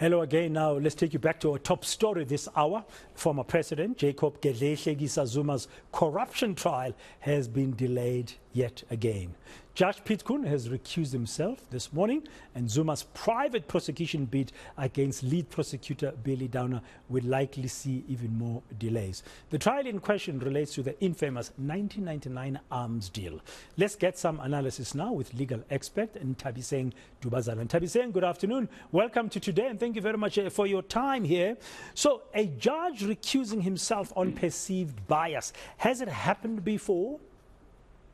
Hello again. Now let's take you back to our top story this hour. Former President Jacob Zuma's corruption trial has been delayed yet again. Judge Pitkun has recused himself this morning, and Zuma's private prosecution bid against lead prosecutor Billy Downer will likely see even more delays. The trial in question relates to the infamous 1999 arms deal. Let's get some analysis now with legal expert Nthabiseng Dubazana. Nthabiseng, good afternoon. Welcome to today, and thank you very much for your time here. So, a judge recusing himself on perceived bias. Has it happened before?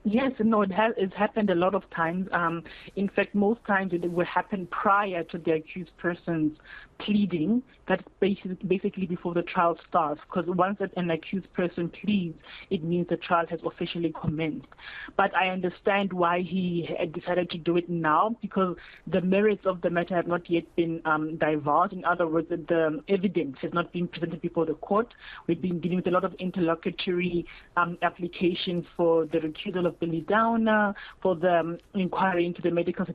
Yes, no, it's happened a lot of times. In fact, most times it will happen prior to the accused person's pleading. That's basically before the trial starts, because once an accused person pleads, it means the trial has officially commenced. But I understand why he decided to do it now, because the merits of the matter have not yet been divulged. In other words, the evidence has not been presented before the court. We've been dealing with a lot of interlocutory applications for the recusal of Billy Downer, for the inquiry into the medical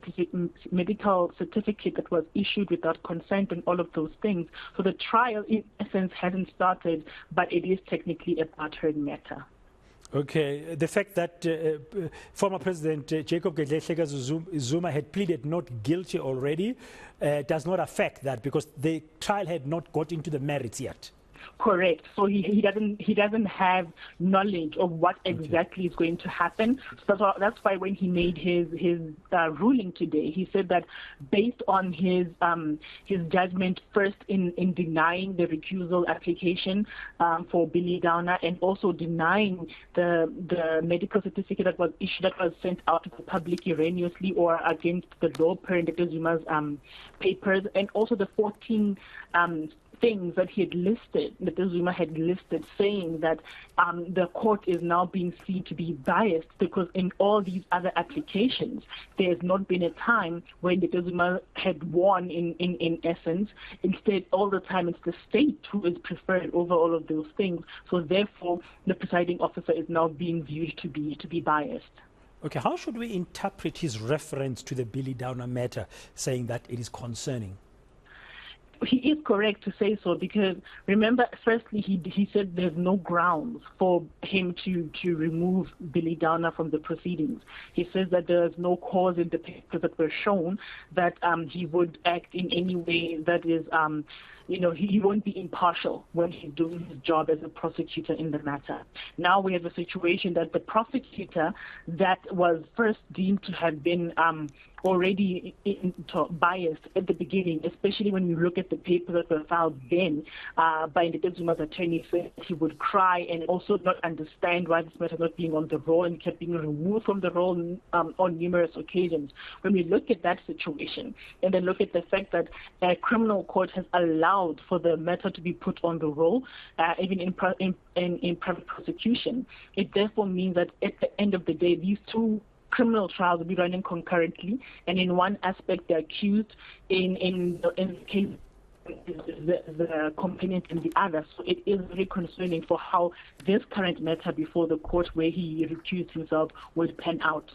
certificate that was issued without consent, and all of those things. So the trial, in essence, hasn't started, but it is technically a part-heard matter. Okay. The fact that former President Jacob Zuma had pleaded not guilty already does not affect that, because the trial had not got into the merits yet. Correct. So he doesn't have knowledge of what exactly is going to happen. So that's why when he made his ruling today, he said that based on his judgment first in denying the recusal application for Billy Downer, and also denying the medical certificate that was issued, that was sent out to the public erroneously or against the law per Dr. Zuma's papers, and also the 14 things that he had listed, that Zuma had listed, saying that the court is now being seen to be biased, because in all these other applications, there has not been a time when Dr. Zuma had won in essence. Instead, all the time it's the state who is preferred over all of those things. So therefore, the presiding officer is now being viewed to be biased. Okay, how should we interpret his reference to the Billy Downer matter, saying that it is concerning? He is correct to say so, because remember, firstly, he said there's no grounds for him to remove Billy Downer from the proceedings. He says that there's no cause in the papers that were shown that he would act in any way that is, he won't be impartial when he's doing his job as a prosecutor in the matter. Now we have a situation that the prosecutor that was first deemed to have been already biased at the beginning, especially when you look at the papers that were filed then by Dr. Zuma's attorney, said he would cry and also not understand why this matter not being on the roll, and kept being removed from the roll on numerous occasions. When we look at that situation and then look at the fact that a criminal court has allowed for the matter to be put on the roll, even in private prosecution, it therefore means that at the end of the day, these two criminal trials will be running concurrently, and in one aspect the accused, in the case the complainant in the other. So it is very concerning for how this current matter before the court, where he recused himself, will pan out.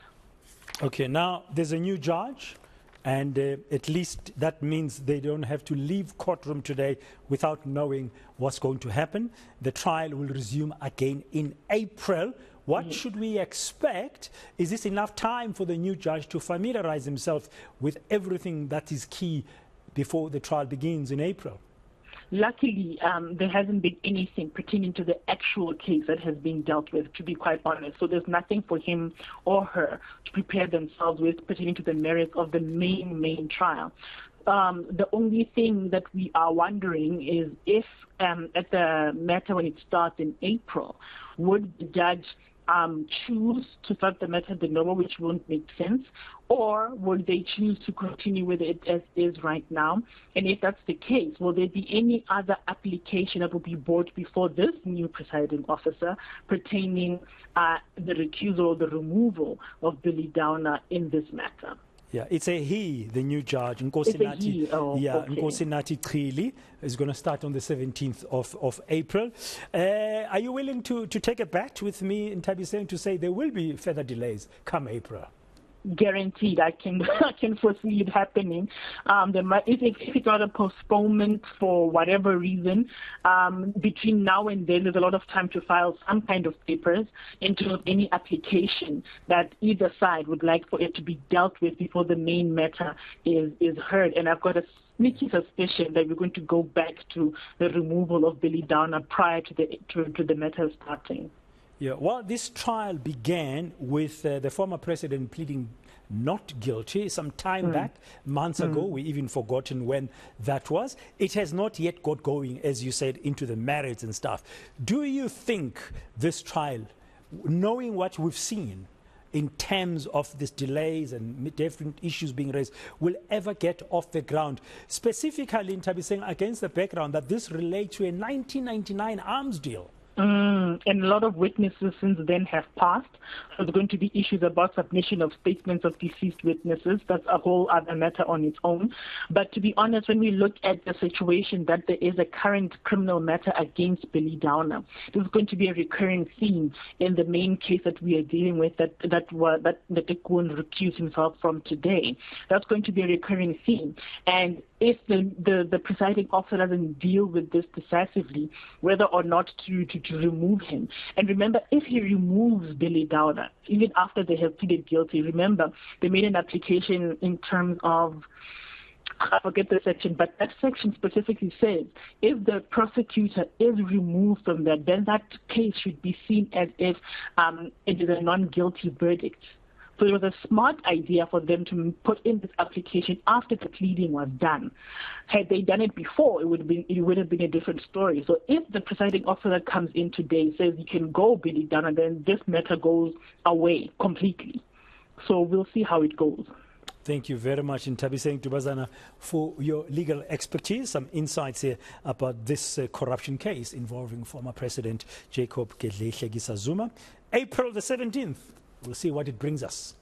Okay, now there's a new judge, and at least that means they don't have to leave courtroom today without knowing what's going to happen. The trial will resume again in April. What should we expect? Is this enough time for the new judge to familiarize himself with everything that is key before the trial begins in April? Luckily, there hasn't been anything pertaining to the actual case that has been dealt with, to be quite honest. So there's nothing for him or her to prepare themselves with pertaining to the merits of the main trial. The only thing that we are wondering is if at the matter when it starts in April, would the judge choose to start the matter de novo, which won't make sense, or would they choose to continue with it as is right now? And if that's the case, will there be any other application that will be brought before this new presiding officer pertaining the recusal or the removal of Billy Downer in this matter? Yeah, it's a he, the new judge. Nkosinati Chili is going to start on the 17th of April. Are you willing to take a bet with me, Nthabiseng, to say there will be further delays come April? guaranteed. I can foresee it happening. If it's not a postponement for whatever reason, between now and then, there's a lot of time to file some kind of papers into any application that either side would like for it to be dealt with before the main matter is heard. And I've got a sneaky suspicion that we're going to go back to the removal of Billy Downer prior to the matter starting. Yeah, well, this trial began with the former president pleading not guilty some time back, months ago. We even forgotten when that was. It has not yet got going, as you said, into the merits and stuff. Do you think this trial, knowing what we've seen in terms of these delays and different issues being raised, will ever get off the ground, specifically in Nthabiseng, against the background that this relates to a 1999 arms deal? And a lot of witnesses since then have passed. So there's going to be issues about submission of statements of deceased witnesses. That's a whole other matter on its own. But to be honest, when we look at the situation that there is a current criminal matter against Billy Downer, this is going to be a recurring theme in the main case that we are dealing with, that Tekun recused himself from today. That's going to be a recurring theme. And if the presiding officer doesn't deal with this decisively, whether or not to remove him. And remember, if he removes Billy Downer, even after they have pleaded guilty, remember, they made an application in terms of, I forget the section, but that section specifically says if the prosecutor is removed from that, then that case should be seen as if it is a non-guilty verdict. So it was a smart idea for them to put in this application after the pleading was done. Had they done it before, it would have been a different story. So if the presiding officer comes in today, says you can go, Billy Downer, then this matter goes away completely. So we'll see how it goes. Thank you very much, Nthabiseng Dubazana, for your legal expertise, some insights here about this corruption case involving former President Jacob Gedlehle Zuma. April the 17th. We'll see what it brings us.